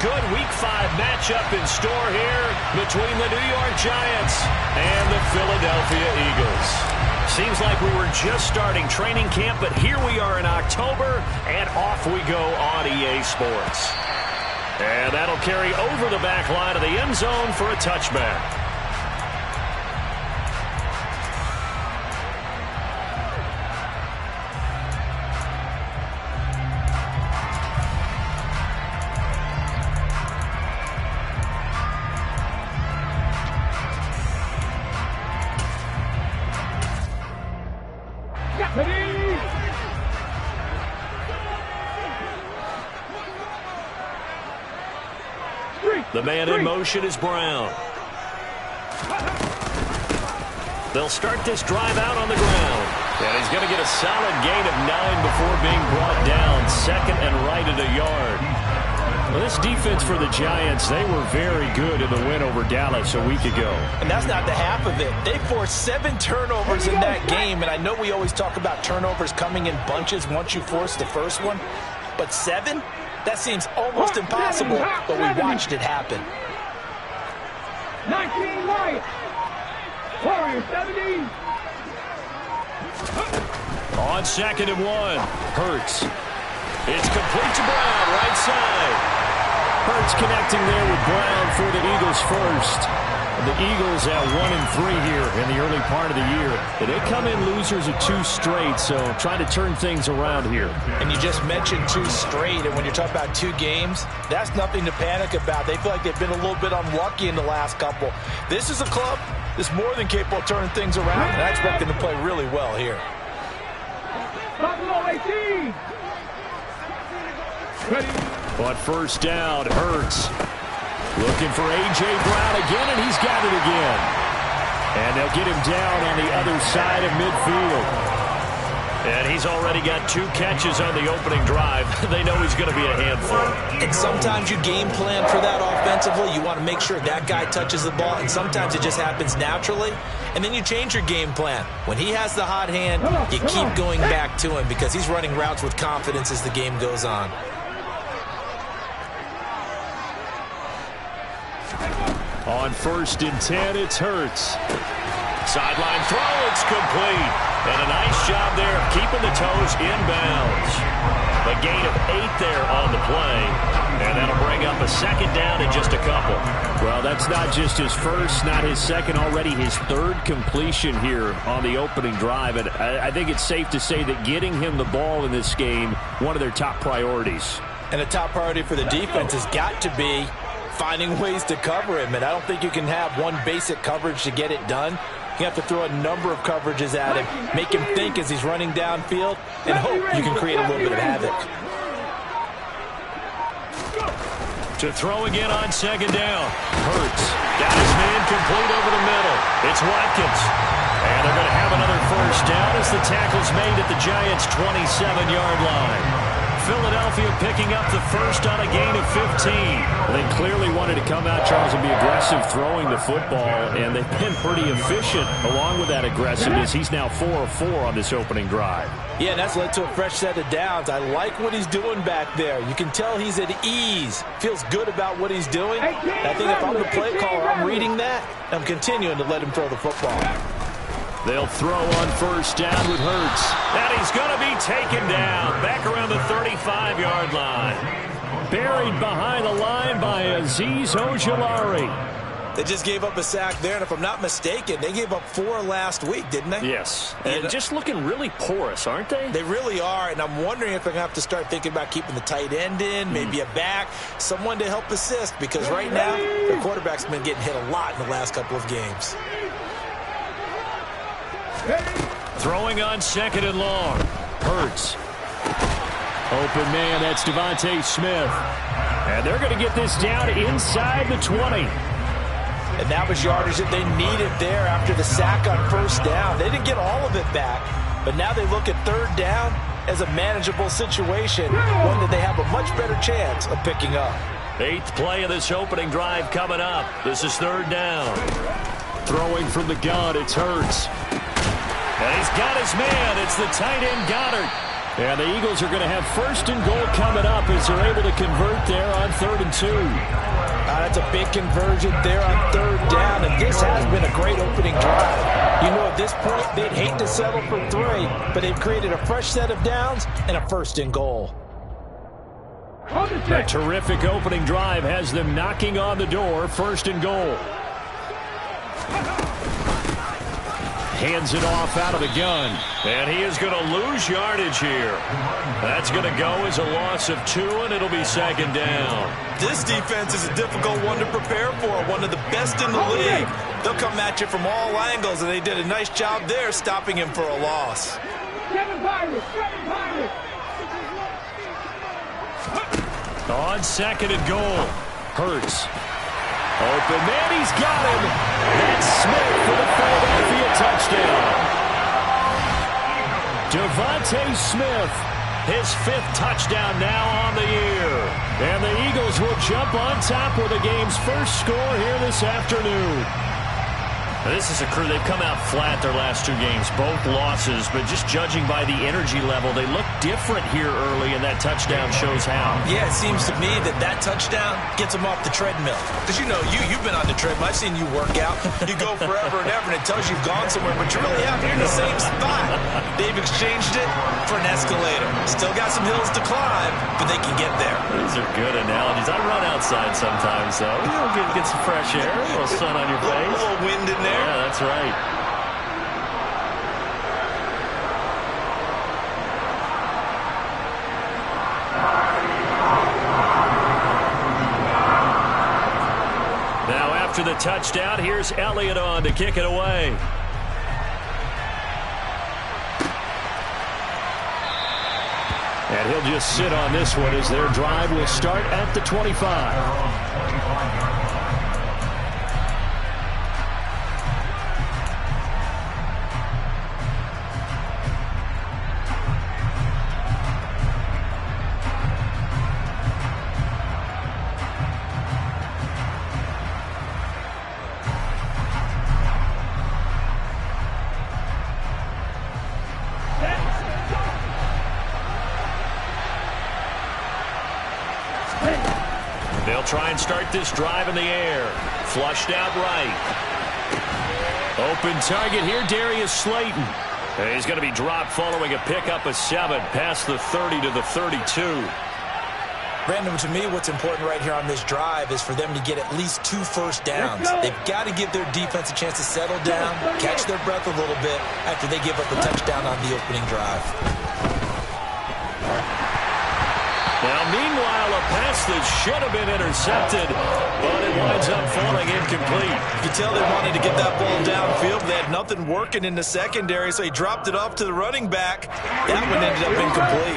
good Week 5 matchup in store here between the New York Giants and the Philadelphia Eagles. Seems like we were just starting training camp, but here we are in October, and off we go on EA Sports. And that'll carry over the back line of the end zone for a touchback. The man in motion is Brown. They'll start this drive out on the ground. And he's going to get a solid gain of 9 before being brought down. Second and right at a yard. Well, this defense for the Giants, they were very good in the win over Dallas a week ago. And that's not the half of it. They forced 7 turnovers in that game. And I know we always talk about turnovers coming in bunches once you force the first one. But 7? That seems almost impossible, but we watched it happen. 19 right. Warriors 17. On 2nd and 1, Hurts. It's complete to Brown, right side. Hurts connecting there with Brown for the Eagles first. The Eagles at 1-3 here in the early part of the year. They come in losers of 2 straight, so trying to turn things around here. And you just mentioned 2 straight, and when you're talking about 2 games, that's nothing to panic about. They feel like they've been a little bit unlucky in the last couple. This is a club that's more than capable of turning things around, and I expect them to play really well here. Buffalo 18. On first down, Hurts. Looking for A.J. Brown again, and he's got it again. And they'll get him down on the other side of midfield. And he's already got 2 catches on the opening drive. They know he's going to be a handful. And sometimes you game plan for that offensively. You want to make sure that guy touches the ball, and sometimes it just happens naturally. And then you change your game plan. When he has the hot hand, you keep going back to him because he's running routes with confidence as the game goes on. On 1st and 10, it's Hurts. Sideline throw, it's complete. And a nice job there of keeping the toes inbounds. A gain of 8 there on the play. And that'll bring up a 2nd down in just a couple. Well, that's not just his first, not his second, already his 3rd completion here on the opening drive. And I think it's safe to say that getting him the ball in this game, one of their top priorities. And a top priority for the defense has got to be finding ways to cover him. And I don't think you can have one basic coverage to get it done. You have to throw a number of coverages at him, make him think as he's running downfield, and hope you can create a little bit of havoc. To throw again on 2nd down. Hurts got his man complete over the middle. It's Watkins. And they're going to have another first down as the tackle's made at the Giants' 27-yard line. Philadelphia picking up the first on a gain of 15. They clearly wanted to come out, Charles, and be aggressive throwing the football, and they've been pretty efficient along with that aggressiveness. He's now 4 of 4 on this opening drive. Yeah, and that's led to a fresh set of downs. I like what he's doing back there. You can tell he's at ease, feels good about what he's doing. I think if I'm the play caller, I'm reading that, and I'm continuing to let him throw the football. They'll throw on first down with Hurts. And he's going to be taken down back around the 35-yard line. Buried behind the line by Azeez Ojulari. They just gave up a sack there, and if I'm not mistaken, they gave up 4 last week, didn't they? Yes. And just looking really porous, aren't they? They really are, and I'm wondering if they're going to have to start thinking about keeping the tight end in, maybe a back, someone to help assist, because right now, their quarterback's been getting hit a lot in the last couple of games. Throwing on 2nd and long. Hurts. Open man, that's Devontae Smith. And they're going to get this down inside the 20. And that was yardage that they needed there after the sack on first down. They didn't get all of it back, but now they look at 3rd down as a manageable situation, one that they have a much better chance of picking up. 8th play of this opening drive coming up. This is 3rd down. Throwing from the gun, it's Hurts. And he's got his man. It's the tight end Goddard. And the Eagles are going to have 1st and goal coming up as they're able to convert there on 3rd and 2. That's a big conversion there on 3rd down, and this has been a great opening drive. You know, at this point, they'd hate to settle for 3, but they've created a fresh set of downs and a 1st and goal. A terrific opening drive has them knocking on the door, 1st and goal. Hands it off out of the gun. And he is going to lose yardage here. That's going to go as a loss of 2, and it'll be 2nd down. This defense is a difficult one to prepare for, one of the best in the league. They'll come at you from all angles, and they did a nice job there stopping him for a loss. On 2nd and goal, Hurts. Open man, he's got him. That's Smith for the Philadelphia touchdown. Devontae Smith, his 5th touchdown now on the year. And the Eagles will jump on top with the game's first score here this afternoon. This is a crew, they've come out flat their last 2 games, both losses, but just judging by the energy level, they look different here early, and that touchdown shows how. Yeah, it seems to me that touchdown gets them off the treadmill. Because, you know, you've been on the treadmill. I've seen you work out. You go forever and ever, and it tells you you've gone somewhere, but you're really out here in the same spot. They've exchanged it for an escalator. Still got some hills to climb, but they can get there. These are good analogies. I run outside sometimes, though. You know, get some fresh air, a little sun on your face. A little wind in there. Yeah, that's right. Now after the touchdown, here's Elliott on to kick it away. And he'll just sit on this one as their drive will start at the 25. They'll try and start this drive in the air. Flushed out right. Open target here, Darius Slayton. He's going to be dropped following a pickup of 7 past the 30 to the 32. Brandon, to me, what's important right here on this drive is for them to get at least 2 first downs. They've got to give their defense a chance to settle down, catch their breath a little bit after they give up a touchdown on the opening drive. Now, meanwhile, a pass that should have been intercepted, but it winds up falling incomplete. You can tell they wanted to get that ball downfield. They had nothing working in the secondary, so he dropped it off to the running back. That one ended up incomplete.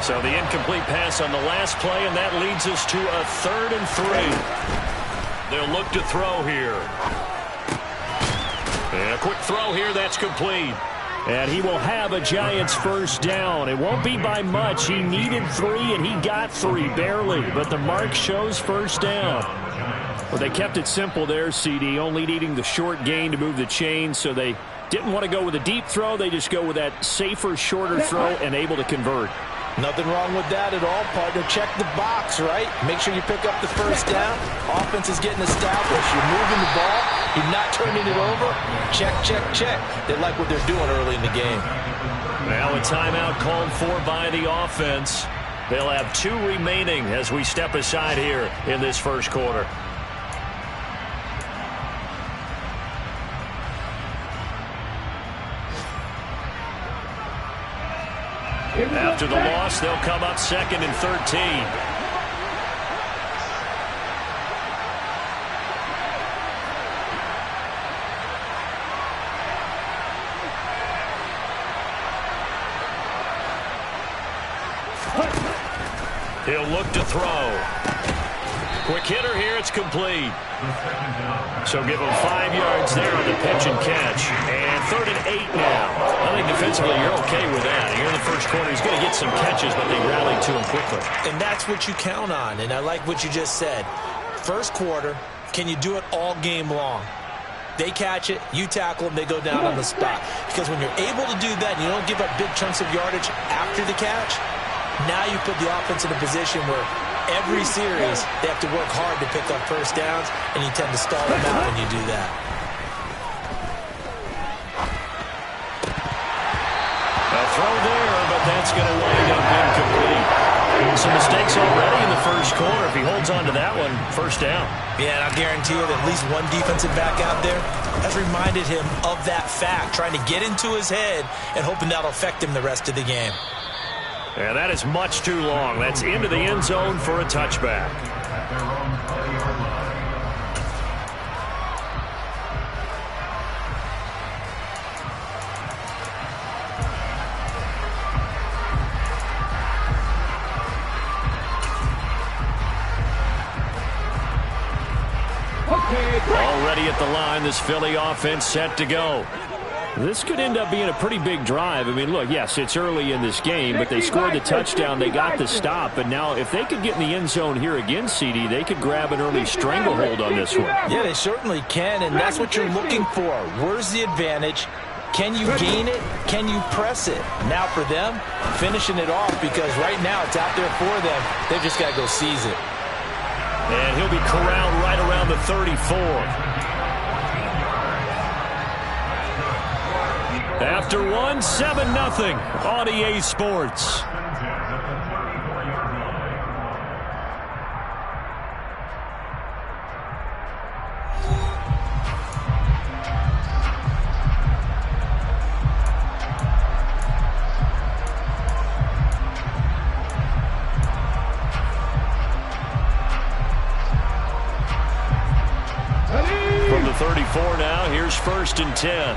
So the incomplete pass on the last play, and that leads us to a 3rd and 3. They'll look to throw here. And a quick throw here, that's complete. And he will have a Giants first down. It won't be by much. He needed 3, and he got 3, barely. But the mark shows first down. Well, they kept it simple there, CD, only needing the short gain to move the chains, so they didn't want to go with a deep throw. They just go with that safer, shorter throw and able to convert. Nothing wrong with that at all, partner. Check the box, right? Make sure you pick up the first down. Offense is getting established. You're moving the ball. You're not turning it over. Check, check, check. They like what they're doing early in the game. Now a timeout called for by the offense. They'll have 2 remaining as we step aside here in this first quarter. After the loss, they'll come up 2nd and 13. He'll look to throw. Quick hitter here, it's complete. So give him 5 yards there on the pitch and catch. And 3rd and 8 now. I think defensively you're okay with that. Here in the first quarter, he's going to get some catches, but they rallied to him quickly. And that's what you count on, and I like what you just said. First quarter, can you do it all game long? They catch it, you tackle them, they go down on the spot. Because when you're able to do that and you don't give up big chunks of yardage after the catch, now you put the offense in a position where every series they have to work hard to pick up first downs, and you tend to stall them out when you do that. A throw there, but that's going to wind up incomplete. Some mistakes already in the first quarter. If he holds on to that one, first down. Yeah, and I guarantee you that at least one defensive back out there has reminded him of that fact, trying to get into his head and hoping that'll affect him the rest of the game. And that is much too long. That's into the end zone for a touchback. Already at the line, this Philly offense set to go. This could end up being a pretty big drive. I mean, look, yes, it's early in this game, but they scored the touchdown. They got the stop. And now if they could get in the end zone here again, CD, they could grab an early stranglehold on this one. Yeah, they certainly can, and that's what you're looking for. Where's the advantage? Can you gain it? Can you press it? Now for them, finishing it off, because right now it's out there for them. They've just got to go seize it. And he'll be corralled right around the 34. After one, 7-0 on EA Sports. From the 34 now, here's 1st and 10.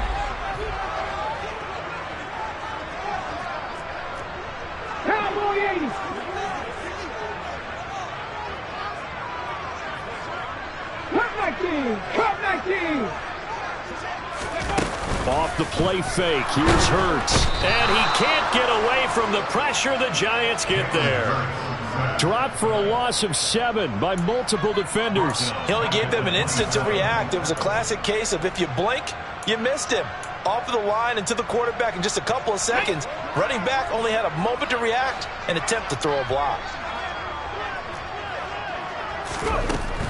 Off the play fake, here's Hurts. And he can't get away from the pressure. The Giants get there. Dropped for a loss of 7 by multiple defenders. He only gave them an instant to react. It was a classic case of if you blink, you missed him. Off of the line and to the quarterback in just a couple of seconds. Running back only had a moment to react and attempt to throw a block.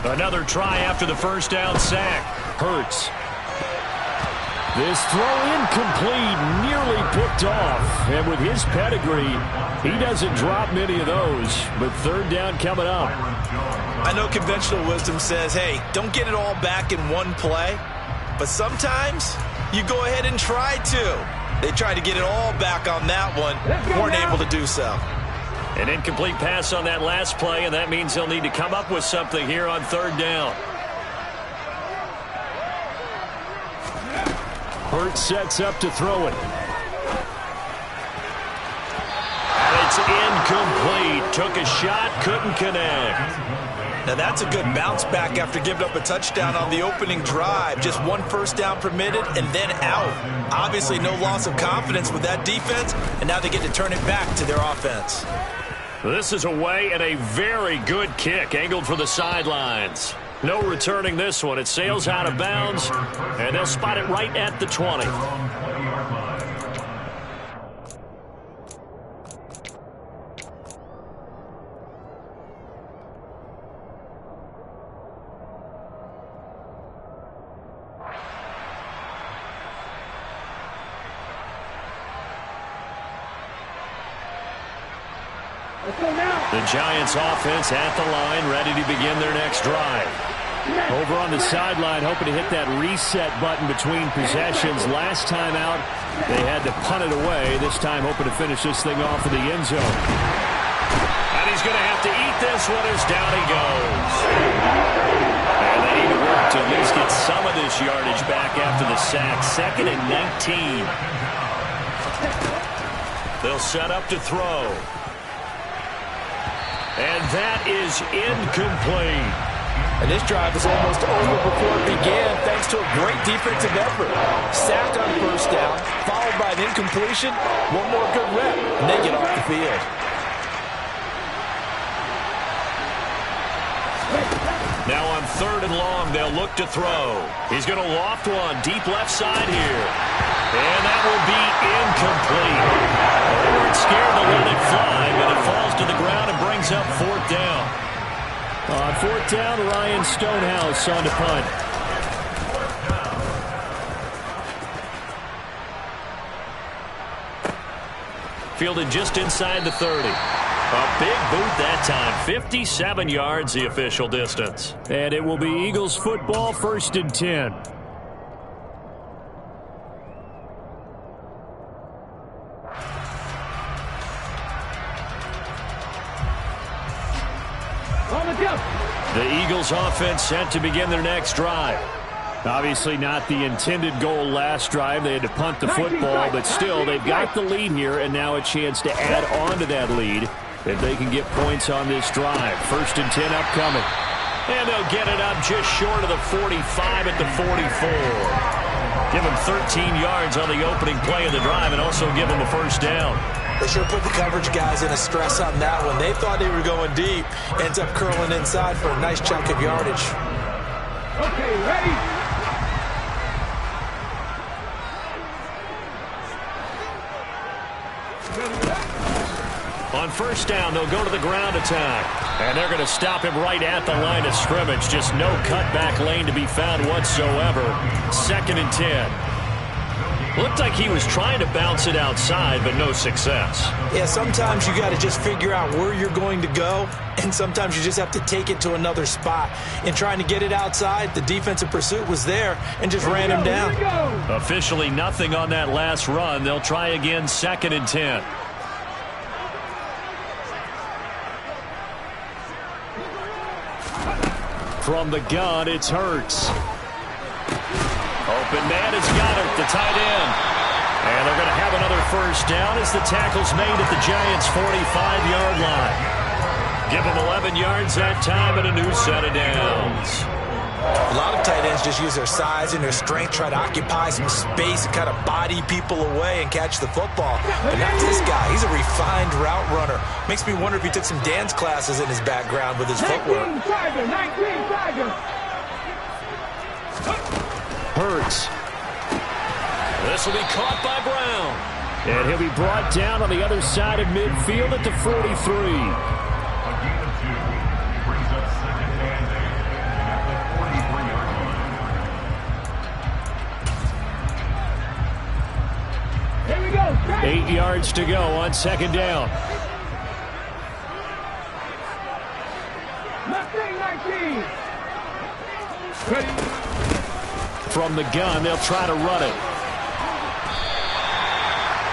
Another try after the first down sack. Hurts. This throw incomplete, nearly picked off. And with his pedigree, he doesn't drop many of those. But 3rd down coming up. I know conventional wisdom says, hey, don't get it all back in one play. But sometimes you go ahead and try to. They tried to get it all back on that one. Weren't able to do so. An incomplete pass on that last play, and that means they'll need to come up with something here on 3rd down. Hurts sets up to throw it. And it's incomplete. Took a shot, couldn't connect. Now that's a good bounce back after giving up a touchdown on the opening drive. Just 1 first down permitted and then out. Obviously no loss of confidence with that defense, and now they get to turn it back to their offense. This is away and a very good kick angled for the sidelines. No returning this one. It sails out of bounds, and they'll spot it right at the 20. The Giants offense at the line, ready to begin their next drive. Over on the sideline, hoping to hit that reset button between possessions. Last time out, they had to punt it away. This time, hoping to finish this thing off in the end zone. And he's going to have to eat this one as down he goes. And they need to work to at least get some of this yardage back after the sack. 2nd and 19. They'll set up to throw. And that is incomplete. And this drive is almost over before it began thanks to a great defensive effort. Sacked on 1st down, followed by an incompletion. One more good rep, and they get off the field. Now on 3rd and long, they'll look to throw. He's going to loft one deep left side here. And that will be incomplete. They weren't scared to let it fly, but it falls to the ground and brings up 4th down. On 4th down, Ryan Stonehouse on to punt. Fielded just inside the 30. A big boot that time. 57 yards the official distance. And it will be Eagles football, 1st and 10. The Eagles offense set to begin their next drive. Obviously not the intended goal last drive. They had to punt the football, but still they've got the lead here and now a chance to add on to that lead if they can get points on this drive. 1st and 10 upcoming. And they'll get it up just short of the 45 at the 44. Give them 13 yards on the opening play of the drive and also give them a 1st down. They sure put the coverage guys in a stress on that one. They thought they were going deep. Ends up curling inside for a nice chunk of yardage. Okay, ready? On 1st down, they'll go to the ground attack. And they're going to stop him right at the line of scrimmage. Just no cutback lane to be found whatsoever. 2nd and 10. Looked like he was trying to bounce it outside, but no success. Yeah, sometimes you got to just figure out where you're going to go, and sometimes you just have to take it to another spot. In trying to get it outside, the defensive pursuit was there and just ran him down. Officially nothing on that last run. They'll try again, 2nd and 10. From the gun, it's Hurts. Open man has got it, the tight end. And they're going to have another 1st down as the tackle's made at the Giants' 45-yard line. Give them 11 yards that time and a new set of downs. A lot of tight ends just use their size and their strength, try to occupy some space and kind of body people away and catch the football. But not this guy. He's a refined route runner. Makes me wonder if he took some dance classes in his background with his footwork. 19 Hurts. This will be caught by Brown. And he'll be brought down on the other side of midfield at the 43. Here we go. 8 yards to go on 2nd down. Mustang 19. Ready. From the gun, they'll try to run it.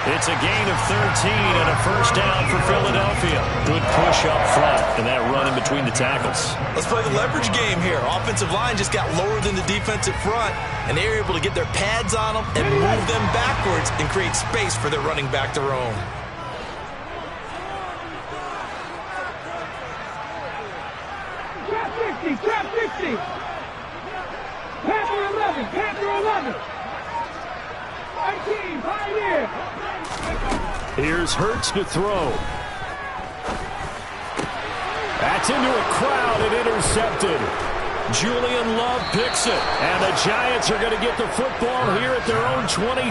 It's a gain of 13 and a 1st down for Philadelphia. Good push up front and that run in between the tackles. Let's play the leverage game here. Offensive line just got lower than the defensive front, and they were able to get their pads on them and move them backwards and create space for their running back to roam. Trap 60, trap 60. Panther 11, Panther 11. 19, Pioneer. Here's Hurts to throw. That's into a crowd and intercepted. Julian Love picks it. And the Giants are going to get the football here at their own 23.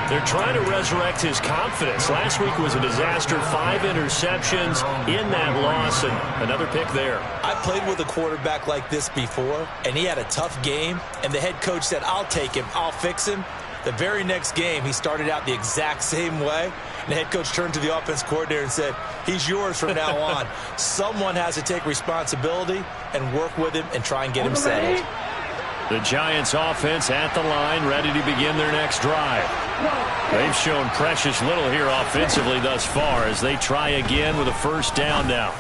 They're trying to resurrect his confidence. Last week was a disaster. 5 interceptions in that loss and another pick there. I played with a quarterback like this before, and he had a tough game, and the head coach said, I'll take him, I'll fix him. The very next game, he started out the exact same way. And the head coach turned to the offense coordinator and said, he's yours from now on. Someone has to take responsibility and work with him and try and get him settled. The Giants offense at the line, ready to begin their next drive. They've shown precious little here offensively thus far as they try again with a 1st down now.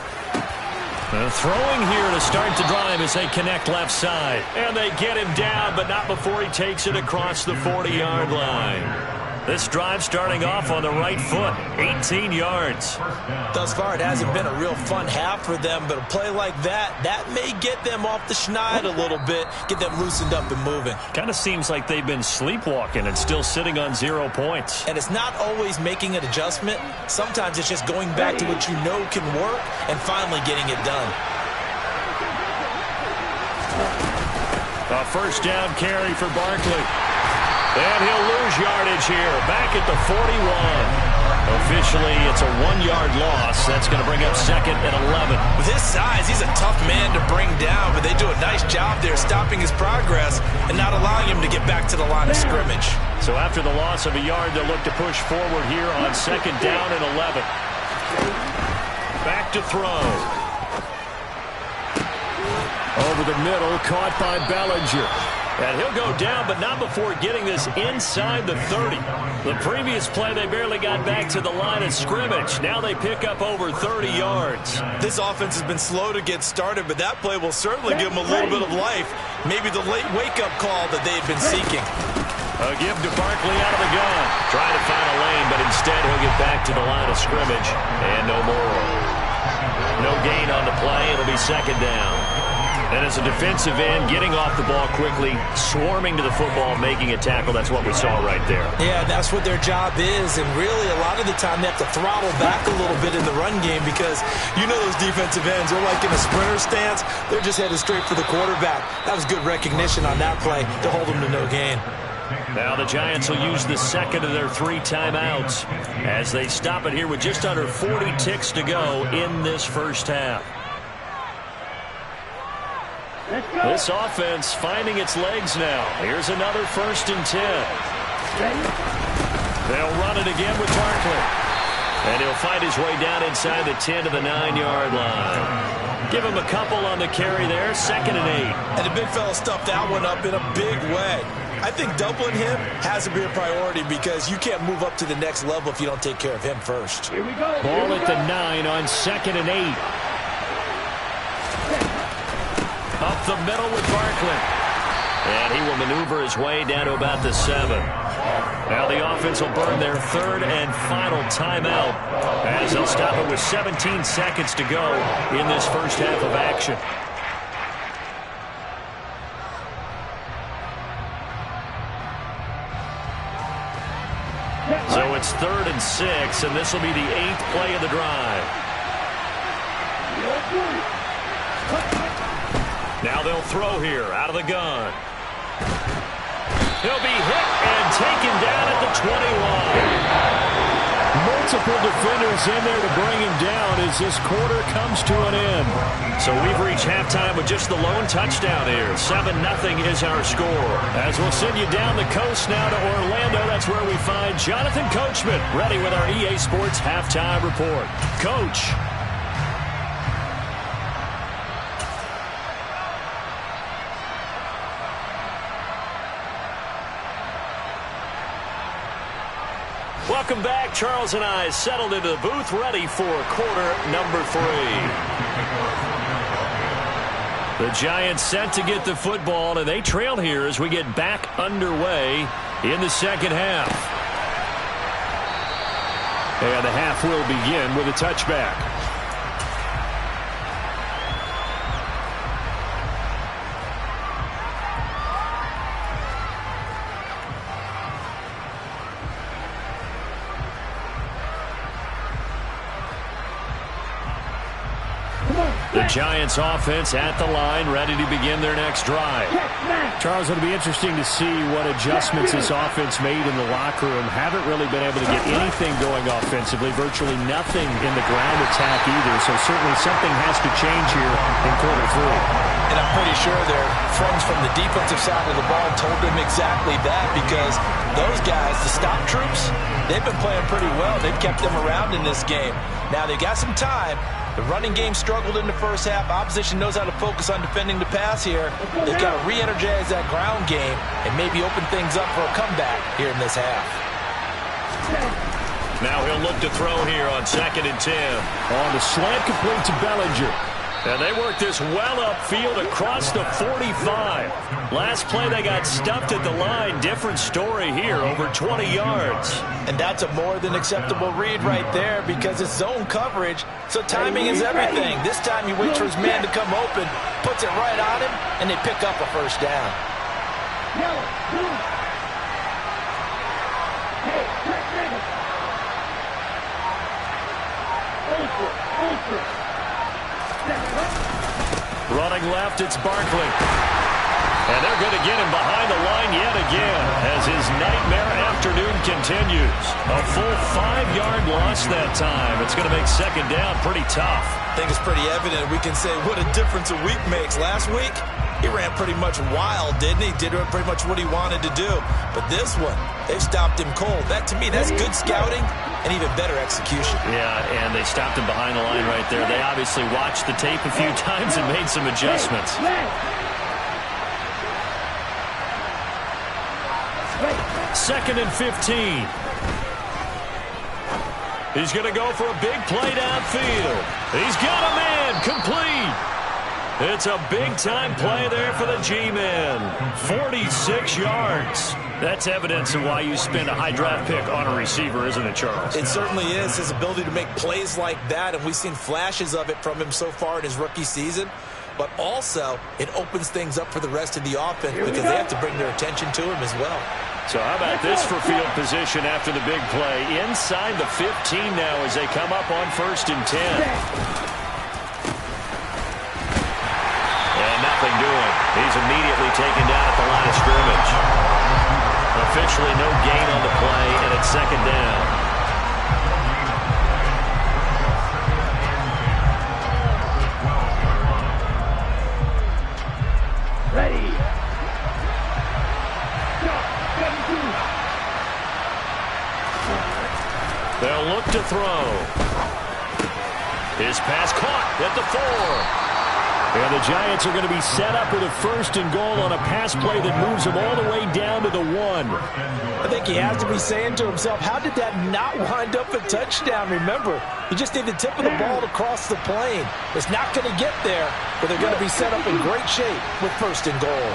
Throwing here to start the drive as they connect left side. And they get him down, but not before he takes it across the 40-yard line. This drive starting off on the right foot, 18 yards. Thus far, it hasn't been a real fun half for them, but a play like that may get them off the schneid a little bit, get them loosened up and moving. Kind of seems like they've been sleepwalking and still sitting on 0 points. And it's not always making an adjustment. Sometimes it's just going back to what you know can work and finally getting it done. A first down carry for Barkley. And he'll lose yardage here. Back at the 41. Officially, it's a 1-yard loss. That's going to bring up 2nd and 11. With his size, he's a tough man to bring down, but they do a nice job there stopping his progress and not allowing him to get back to the line of scrimmage. So after the loss of a yard, they'll look to push forward here on 2nd down and 11. Back to throw. Over the middle, caught by Bellinger. And he'll go down, but not before getting this inside the 30. The previous play, they barely got back to the line of scrimmage. Now they pick up over 30 yards. This offense has been slow to get started, but that play will certainly give them a little bit of life. Maybe the late wake-up call that they had been seeking. A give to Barkley out of the gun. Trying to find a lane, but instead he'll get back to the line of scrimmage. And no more. No gain on the play. It'll be 2nd down. And as a defensive end, getting off the ball quickly, swarming to the football, making a tackle, that's what we saw right there. Yeah, that's what their job is, and really a lot of the time they have to throttle back a little bit in the run game because you know those defensive ends, they're like in a sprinter stance, they're just headed straight for the quarterback. That was good recognition on that play to hold them to no gain. Now the Giants will use the 2nd of their 3 timeouts as they stop it here with just under 40 ticks to go in this first half. This offense finding its legs now. Here's another 1st and 10. They'll run it again with Barkley. And he'll find his way down inside the 10 to the 9-yard line. Give him a couple on the carry there. 2nd and 8. And the big fella stuffed that one up in a big way. I think doubling him has to be a priority because you can't move up to the next level if you don't take care of him first. Here we go. Ball at the 9 on 2nd and 8. Up the middle with Barkley. And he will maneuver his way down to about the 7. Now the offense will burn their 3rd and final timeout as they'll stop it with 17 seconds to go in this first half of action. So it's 3rd and 6, and this will be the 8th play of the drive. Now they'll throw here out of the gun. He'll be hit and taken down at the 21. Multiple defenders in there to bring him down as this quarter comes to an end. So we've reached halftime with just the lone touchdown here. 7-0 is our score. As we'll send you down the coast now to Orlando, that's where we find Jonathan Coachman ready with our EA Sports Halftime Report. Coach. Welcome back. Charles and I settled into the booth ready for quarter number 3. The Giants set to get the football, and they trail here as we get back underway in the second half. And the half will begin with a touchback. The Giants offense at the line, ready to begin their next drive. Charles, it'll be interesting to see what adjustments this offense made in the locker room. Haven't really been able to get anything going offensively, virtually nothing in the ground attack either. So certainly something has to change here in quarter 3. And I'm pretty sure their friends from the defensive side of the ball told them exactly that because those guys, the stop troops, they've been playing pretty well. They've kept them around in this game. Now they got some time. The running game struggled in the first half. Opposition knows how to focus on defending the pass here. They've got to re-energize that ground game and maybe open things up for a comeback here in this half. Now he'll look to throw here on 2nd and 10. On the slant complete to Bellinger. And they work this well upfield across the 45. Last play they got stuffed at the line. Different story here, over 20 yards. And that's a more than acceptable read right there because it's zone coverage, so timing is everything. This time he waits for his man to come open, puts it right on him, and they pick up a first down. Running left, it's Barkley. And they're going to get him behind the line yet again as his nightmare afternoon continues. A full 5-yard loss that time. It's going to make second down pretty tough. I think it's pretty evident. We can say what a difference a week makes. Last week, he ran pretty much wild, didn't he? Did pretty much what he wanted to do. But this one, they've stopped him cold. That, to me, that's good scouting and even better execution. Yeah, and they stopped him behind the line right there. They obviously watched the tape a few times and made some adjustments. Second and 15. He's going to go for a big play downfield. He's got a man complete. It's a big-time play there for the G-men. 46 yards. That's evidence of why you spend a high draft pick on a receiver, isn't it, Charles? It certainly is. His ability to make plays like that, and we've seen flashes of it from him so far in his rookie season. But also, it opens things up for the rest of the offense because they have to bring their attention to him as well. So how about this for field position after the big play? Inside the 15 now as they come up on 1st and 10. And nothing doing. He's immediately taken down at the line of scrimmage. Officially no gain on the play, and it's second down. Ready. They'll look to throw. His pass caught at the 4. And the Giants are going to be set up with a 1st and goal on a pass play that moves them all the way down to the 1. I think he has to be saying to himself, how did that not wind up a touchdown? Remember, he just need the tip of the ball to cross the plane. It's not going to get there, but they're going to be set up in great shape with 1st and goal.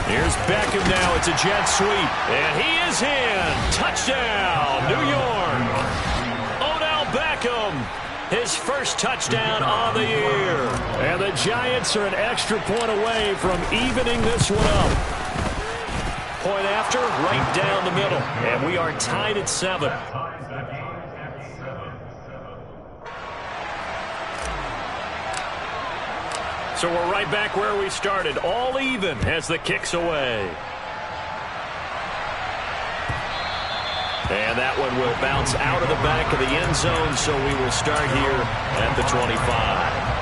Here's Beckham now. It's a jet sweep. And he is in. Touchdown, New York. Odell Beckham, his first touchdown of the year. And the Giants are an extra point away from evening this one up. Point after, right down the middle. And we are tied at 7. So we're right back where we started, all even as the kick's away. And that one will bounce out of the back of the end zone, so we will start here at the 25.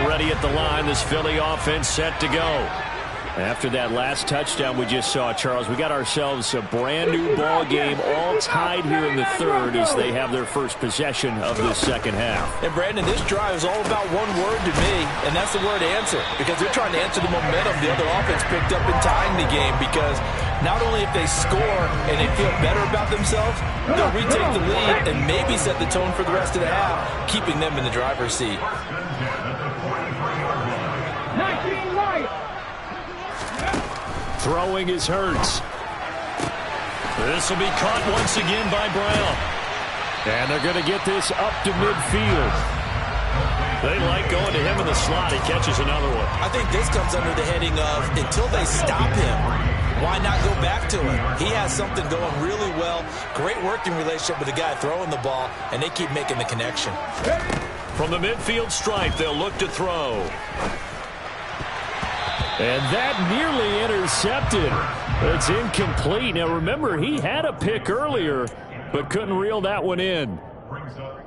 Already at the line, this Philly offense set to go. After that last touchdown we just saw, Charles, we got ourselves a brand new ball game, all tied here in the 3rd as they have their first possession of this second half. And Brandon, this drive is all about one word to me, and that's the word answer, because they're trying to answer the momentum the other offense picked up in tying the game, because not only if they score and they feel better about themselves, they'll retake the lead and maybe set the tone for the rest of the half, keeping them in the driver's seat. 19 right. Throwing is Hurts. This will be caught once again by Brown. And they're going to get this up to midfield. They like going to him in the slot. He catches another one. I think this comes under the heading of until they stop him, why not go back to him? He has something going really well. Great working relationship with the guy throwing the ball, and they keep making the connection. From the midfield stripe, they'll look to throw. And that nearly intercepted. It's incomplete. Now, remember, he had a pick earlier, but couldn't reel that one in.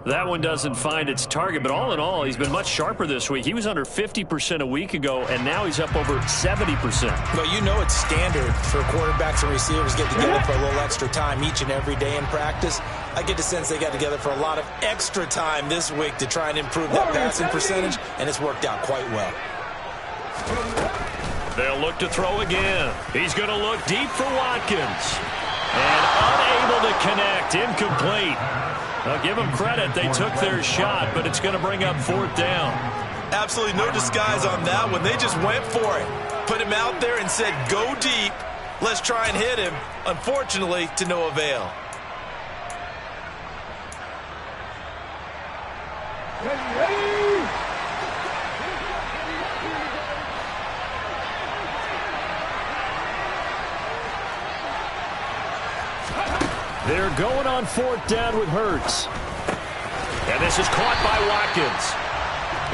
That one doesn't find its target, but all in all, he's been much sharper this week. He was under 50% a week ago, and now he's up over 70%. Well, you know it's standard for quarterbacks and receivers get together for a little extra time each and every day in practice. I get the sense they got together for a lot of extra time this week to try and improve that passing percentage, and it's worked out quite well. They'll look to throw again. He's going to look deep for Watkins. And unable to connect, incomplete. I'll give them credit. They took their shot, but it's going to bring up 4th down. Absolutely no disguise on that one. They just went for it. Put him out there and said, go deep. Let's try and hit him. Unfortunately, to no avail. Ready. They're going on 4th down with Hurts. And this is caught by Watkins.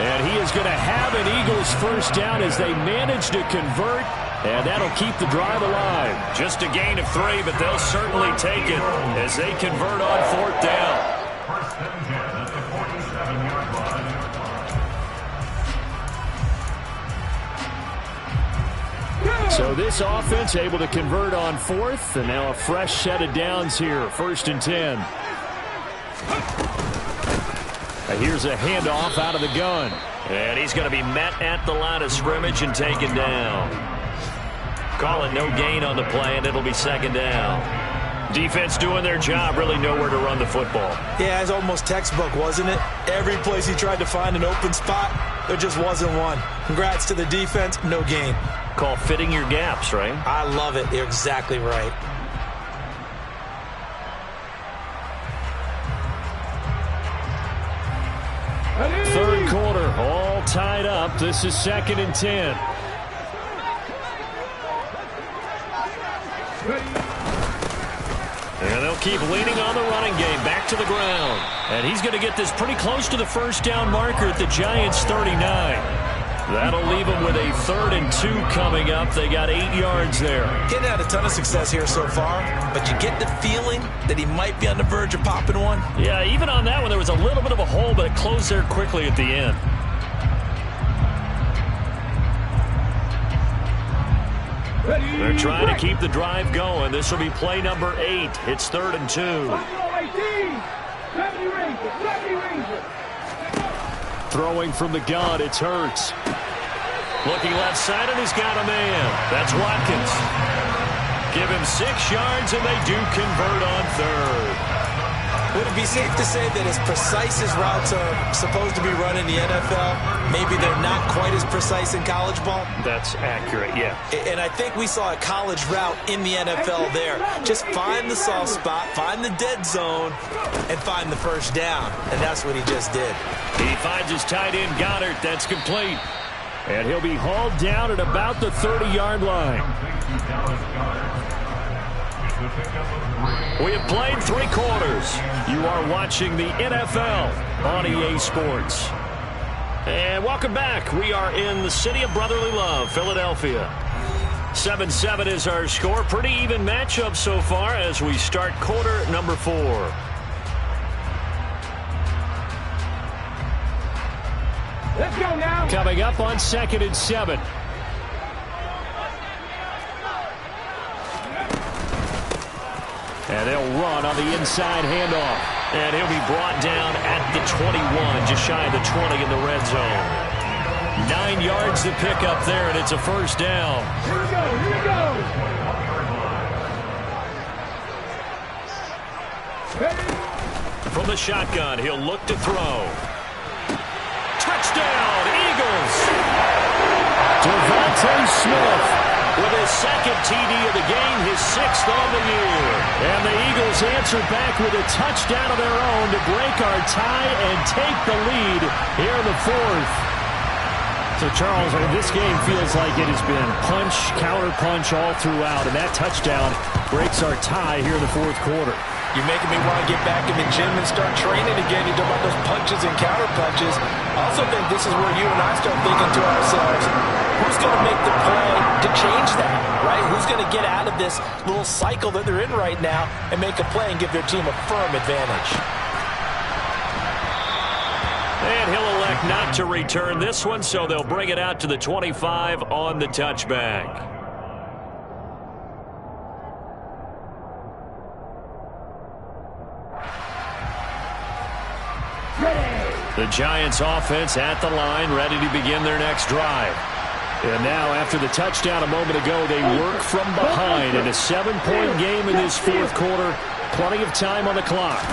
And he is going to have an Eagles first down as they manage to convert. And that'll keep the drive alive. Just a gain of 3, but they'll certainly take it as they convert on 4th down. So this offense able to convert on 4th, and now a fresh set of downs here, 1st and 10. Here's a handoff out of the gun. And he's going to be met at the line of scrimmage and taken down. Call it no gain on the play, and it'll be 2nd down. Defense doing their job, really nowhere to run the football. Yeah, it's almost textbook, wasn't it? Every place he tried to find an open spot, there just wasn't one. Congrats to the defense, no gain. Call fitting your gaps, right? I love it. You're exactly right. Third quarter, all tied up. This is 2nd and 10. And they'll keep leaning on the running game. Back to the ground. And he's going to get this pretty close to the first down marker at the Giants' 39. That'll leave them with a 3rd and 2 coming up. They got 8 yards there. Getting had a ton of success here so far, but you get the feeling that he might be on the verge of popping one. Yeah, even on that one, there was a little bit of a hole, but it closed there quickly at the end. They're trying to keep the drive going. This will be play number 8. It's 3rd and 2. Throwing from the gun, it's Hurts. Looking left side, and he's got a man. That's Watkins. Give him 6 yards, and they do convert on 3rd. Would it be safe to say that as precise as routes are supposed to be run in the NFL, maybe they're not quite as precise in college ball? That's accurate, yeah. And I think we saw a college route in the NFL there. Just find the soft spot, find the dead zone, and find the first down. And that's what he just did. He finds his tight end, Goddard. That's complete. And he'll be hauled down at about the 30-yard line. We have played 3 quarters. You are watching the NFL on EA Sports. And welcome back. We are in the city of brotherly love, Philadelphia. 7-7 is our score. Pretty even matchup so far as we start quarter number 4. Let's go now. Coming up on 2nd and 7. And they'll run on the inside handoff. And he'll be brought down at the 21, just shy of the 20 in the red zone. 9 yards to pick up there, and it's a first down. Here we go, here we go. Ready? From the shotgun, he'll look to throw. Touchdown, Eagles! Devontae Smith with his 2nd TD of the game, his 6th on the year. And the Eagles answer back with a touchdown of their own to break our tie and take the lead here in the 4th. So, Charles, this game feels like it has been punch, counter punch all throughout, and that touchdown breaks our tie here in the 4th quarter. You're making me want to get back in the gym and start training again. You talk about those punches and counter punches. I also think this is where you and I start thinking to ourselves, who's going to make the play to change that, right? Who's going to get out of this little cycle that they're in right now and make a play and give their team a firm advantage? And he'll elect not to return this one, so they'll bring it out to the 25 on the touchback. The Giants offense at the line, ready to begin their next drive. And now, after the touchdown a moment ago, they work from behind in a 7-point game in this 4th quarter. Plenty of time on the clock.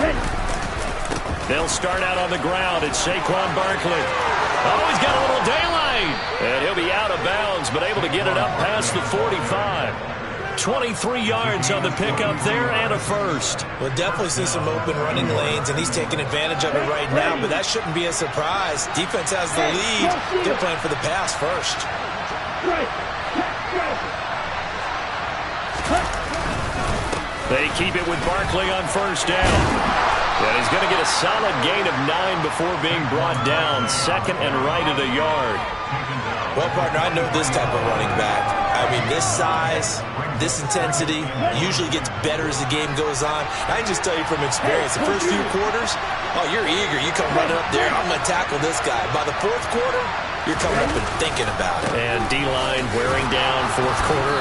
They'll start out on the ground. It's Saquon Barkley. Oh, he's got a little daylight. And he'll be out of bounds, but able to get it up past the 45. 23 yards on the pickup there and a first. We'll definitely see some open running lanes, and he's taking advantage of it right now, but that shouldn't be a surprise. Defense has the lead. They're playing for the pass first. They keep it with Barkley on first down. And he's going to get a solid gain of 9 before being brought down. Second and right at a yard. Well, partner, I know this type of running back. I mean, this size, this intensity usually gets better as the game goes on. I can just tell you from experience, the first few quarters, oh, you're eager. You come running up there, I'm going to tackle this guy. By the fourth quarter, you're coming up and thinking about it. And D-line wearing down fourth quarter.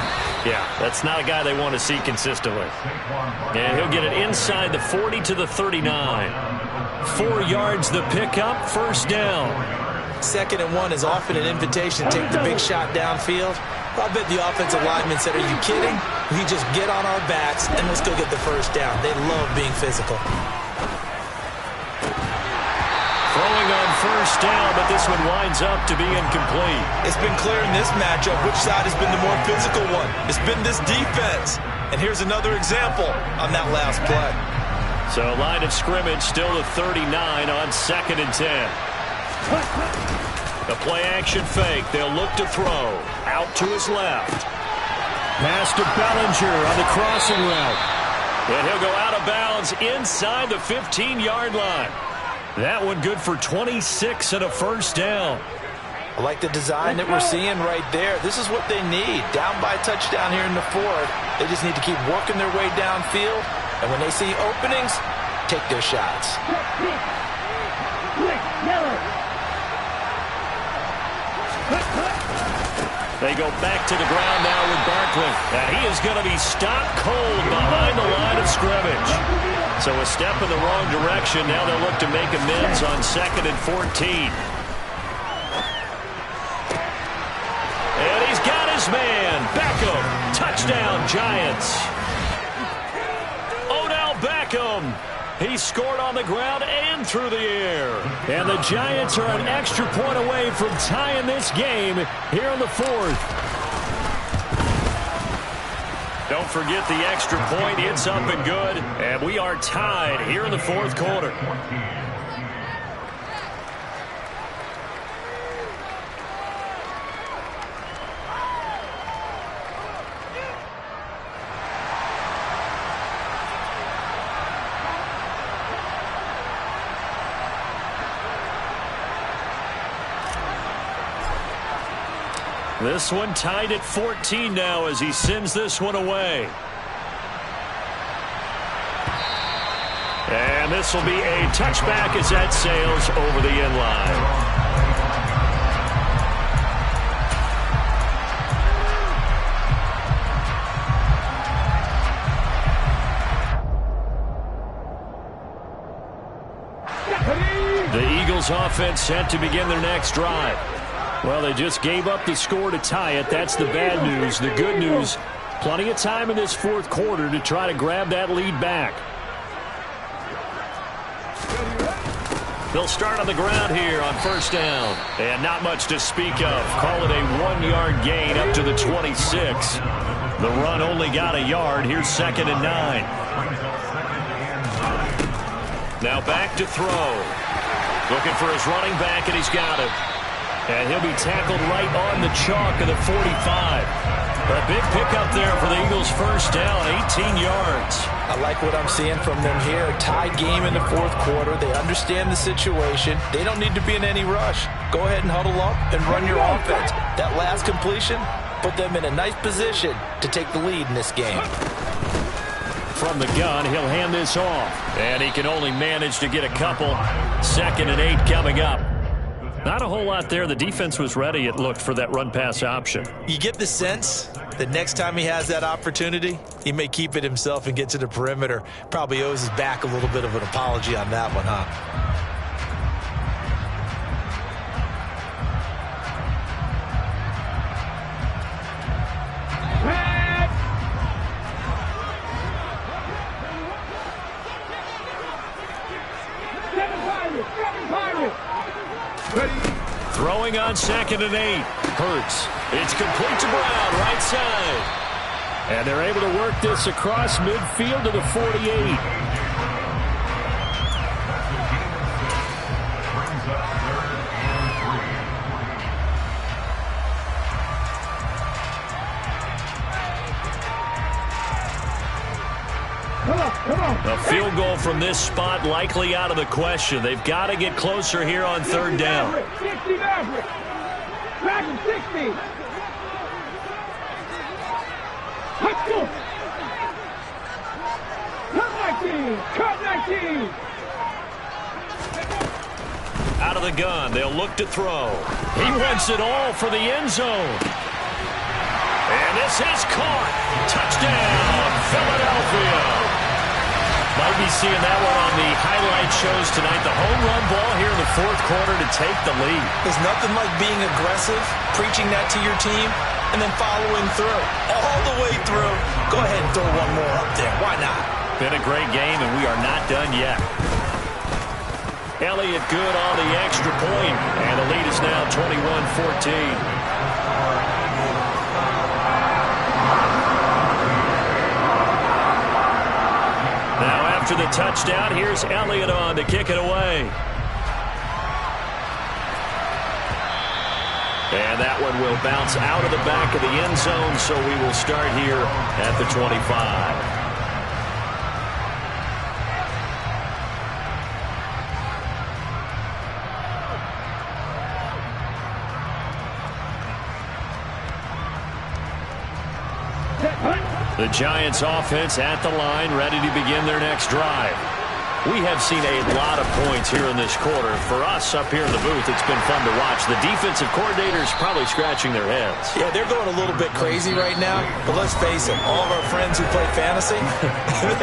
Yeah, that's not a guy they want to see consistently. And he'll get it inside the 40 to the 39. 4 yards the pickup, first down. 2nd and 1 is often an invitation to take the big shot downfield. I bet the offensive lineman said, are you kidding? We just get on our backs and let's go get the first down. They love being physical. Throwing on first down, but this one winds up to be incomplete. It's been clear in this matchup which side has been the more physical one. It's been this defense. And here's another example on that last play. So line of scrimmage still to 39 on 2nd and 10. The play action fake. They'll look to throw. Out to his left. Pass to Bellinger on the crossing route. And he'll go out of bounds inside the 15-yard line. That one good for 26 and a first down. I like the design that we're seeing right there. This is what they need. Down by a touchdown here in the 4th. They just need to keep working their way downfield. And when they see openings, take their shots. They go back to the ground now with Barkley. And he is going to be stopped cold behind the line of scrimmage. So a step in the wrong direction. Now they'll look to make amends on 2nd and 14. And he's got his man. Beckham. Touchdown, Giants. Odell Beckham. He scored on the ground and through the air. And the Giants are an extra point away from tying this game here in the 4th. Don't forget the extra point. It's up and good. And we are tied here in the 4th quarter. This one tied at 14 now as he sends this one away. And this will be a touchback as that sails over the end line. The Eagles offense set to begin their next drive. Well, they just gave up the score to tie it. That's the bad news. The good news, plenty of time in this 4th quarter to try to grab that lead back. They'll start on the ground here on first down. And not much to speak of. Call it a 1-yard gain up to the 26. The run only got a yard. Here's 2nd and 9. Now back to throw. Looking for his running back, and he's got it. And he'll be tackled right on the chalk of the 45. A big pickup there for the Eagles' first down, 18 yards. I like what I'm seeing from them here. Tie game in the 4th quarter. They understand the situation. They don't need to be in any rush. Go ahead and huddle up and run your offense. That last completion put them in a nice position to take the lead in this game. From the gun, he'll hand this off. And he can only manage to get a couple. 2nd and 8 coming up. Not a whole lot there. The defense was ready, it looked, for that run-pass option. You get the sense that next time he has that opportunity, he may keep it himself and get to the perimeter. Probably owes his back a little bit of an apology on that one, huh? Throwing on 2nd and 8. Hurts. It's complete to Brown, right side. And they're able to work this across midfield to the 48. A field goal from this spot likely out of the question. They've got to get closer here on third down. 60 Maverick. Back in 60. Let's go. Cut 19. Cut 19. Out of the gun, they'll look to throw. He wants it all for the end zone. And this is caught. Touchdown, Philadelphia. Might be seeing that one on the highlight shows tonight. The home run ball here in the fourth quarter to take the lead. There's nothing like being aggressive, preaching that to your team, and then following through. All the way through. Go ahead and throw one more up there. Why not? Been a great game, and we are not done yet. Elliott good on the extra point, and the lead is now 21-14. After the touchdown, here's Elliott on to kick it away. And that one will bounce out of the back of the end zone, so we will start here at the 25. The Giants offense at the line, ready to begin their next drive. We have seen a lot of points here in this quarter. For us up here in the booth, it's been fun to watch. The defensive coordinators probably scratching their heads. Yeah, they're going a little bit crazy right now, but let's face it, all of our friends who play fantasy,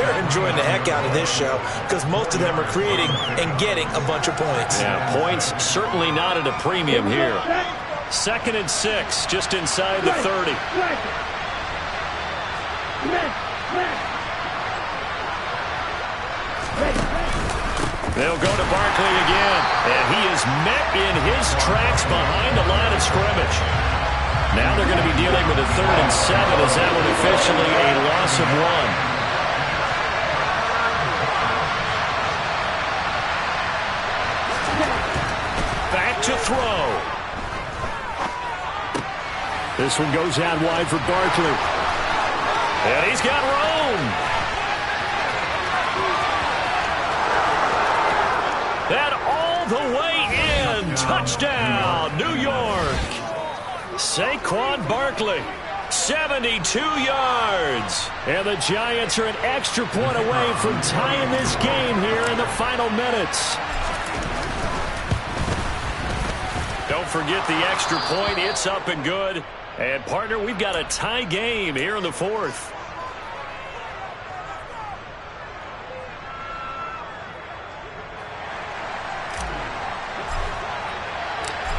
they're enjoying the heck out of this show because most of them are creating and getting a bunch of points. Yeah, points certainly not at a premium here. 2nd and 6, just inside the 30. They'll go to Barkley again, and he is met in his tracks behind the line of scrimmage. Now they're going to be dealing with a 3rd and 7 as that one officially a loss of 1. Back to throw. This one goes out wide for Barkley. And he's got room. And all the way in. Touchdown, New York. Saquon Barkley, 72 yards. And the Giants are an extra point away from tying this game here in the final minutes. Don't forget the extra point. It's up and good. And, partner, we've got a tie game here in the 4th.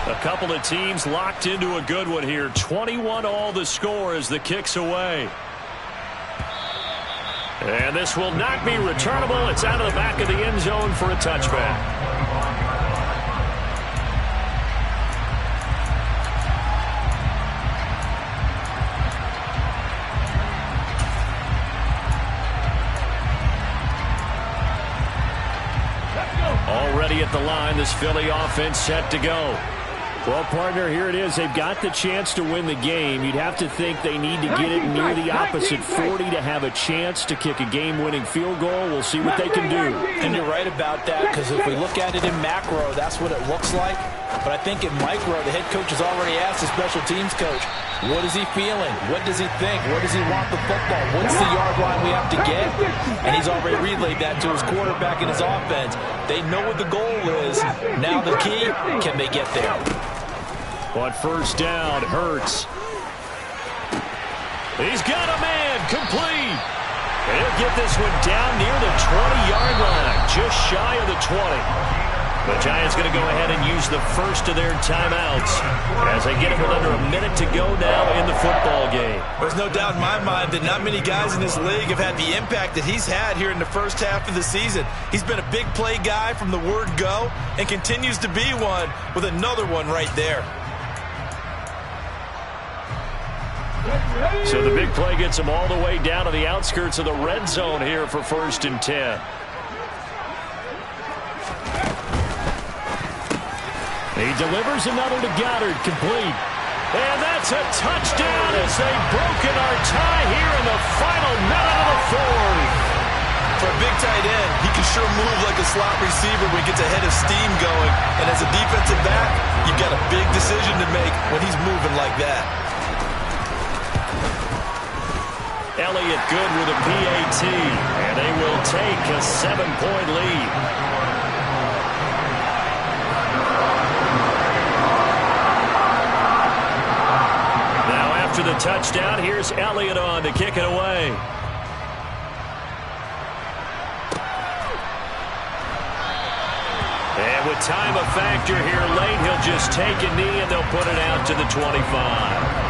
A couple of teams locked into a good one here. 21-all the score as the kick's away. And this will not be returnable. It's out of the back of the end zone for a touchback. Already at the line, this Philly offense set to go. Well, partner, here it is. They've got the chance to win the game. You'd have to think they need to get it near the opposite 40 to have a chance to kick a game-winning field goal. We'll see what they can do. And you're right about that, because if we look at it in macro, that's what it looks like. But I think in micro, the head coach has already asked the special teams coach, what is he feeling? What does he think? Where does he want the football? What's the yard line we have to get? And he's already relayed that to his quarterback and his offense. They know what the goal is. Now the key, can they get there? On first down, Hurts. He's got a man, complete. And he'll get this one down near the 20-yard line, just shy of the 20. The Giants going to go ahead and use the first of their timeouts as they get it with under a minute to go now in the football game. There's no doubt in my mind that not many guys in this league have had the impact that he's had here in the first half of the season. He's been a big play guy from the word go and continues to be one with another one right there. So the big play gets him all the way down to the outskirts of the red zone here for 1st and 10. He delivers another to Goddard, complete. And that's a touchdown as they've broken our tie here in the final minute of the 4th. For a big tight end, he can sure move like a slot receiver when he gets a head of steam going. And as a defensive back, you've got a big decision to make when he's moving like that. Elliott good with a PAT, and they will take a 7-point lead. Now after the touchdown, here's Elliott on to kick it away. And with time a factor here late, he'll just take a knee and they'll put it out to the 25.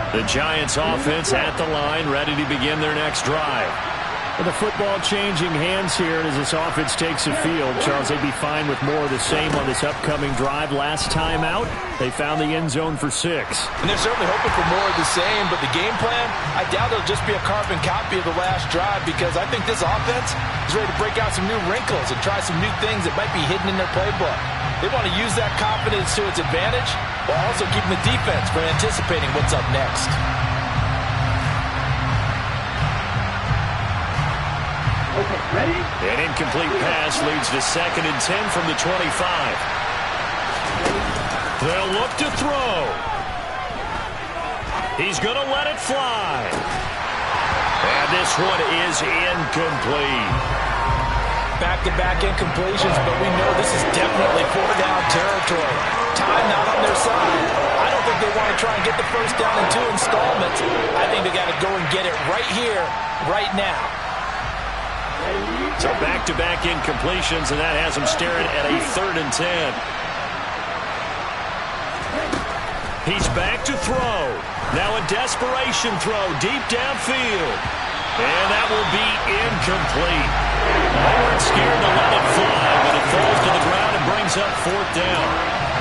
The Giants offense at the line, ready to begin their next drive. With the football changing hands here as this offense takes the field, Charles, they'd be fine with more of the same on this upcoming drive. Last time out, they found the end zone for 6. And they're certainly hoping for more of the same, but the game plan, I doubt it'll just be a carbon copy of the last drive, because I think this offense is ready to break out some new wrinkles and try some new things that might be hidden in their playbook. They want to use that confidence to its advantage, while also keeping the defense from anticipating what's up next. Okay, ready? An incomplete pass leads to 2nd and 10 from the 25. They'll look to throw. He's going to let it fly. And this one is incomplete. Back-to-back incompletions, but we know this is definitely 4-down territory. Time not on their side. I don't think they want to try and get the first down in 2 installments. I think they got to go and get it right here, right now. So back-to-back incompletions, and that has them staring at a 3rd and 10. He's back to throw. Now a desperation throw deep downfield. And that will be incomplete. They weren't scared to let it fly, but it falls to the ground and brings up 4th down.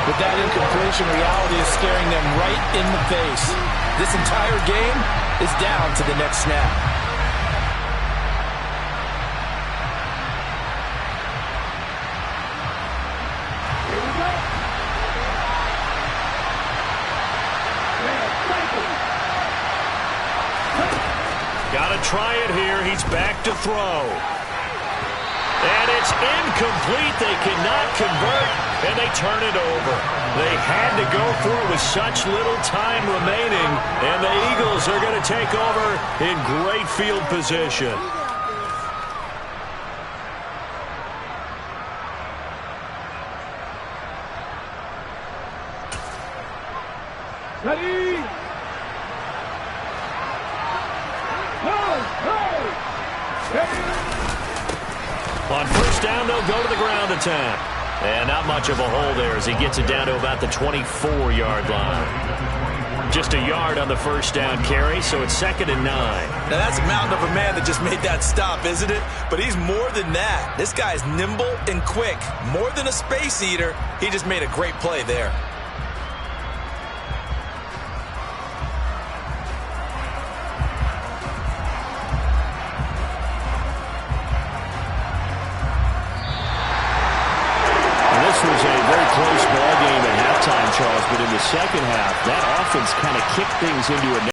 But that incompletion reality is staring them right in the face. This entire game is down to the next snap. Got to try it here. He's back to throw. And it's incomplete. They cannot convert, and they turn it over. They had to go for it with such little time remaining, and the Eagles are going to take over in great field position. Ready? On 1st down, they'll go to the ground attack. And not much of a hole there as he gets it down to about the 24-yard line. Just a yard on the 1st down carry, so it's 2nd and 9. Now that's a mountain of a man that just made that stop, isn't it? But he's more than that. This guy's nimble and quick. More than a space eater, he just made a great play there. This was a very close ball game at halftime, Charles, but in the second half, that offense kind of kicked things into a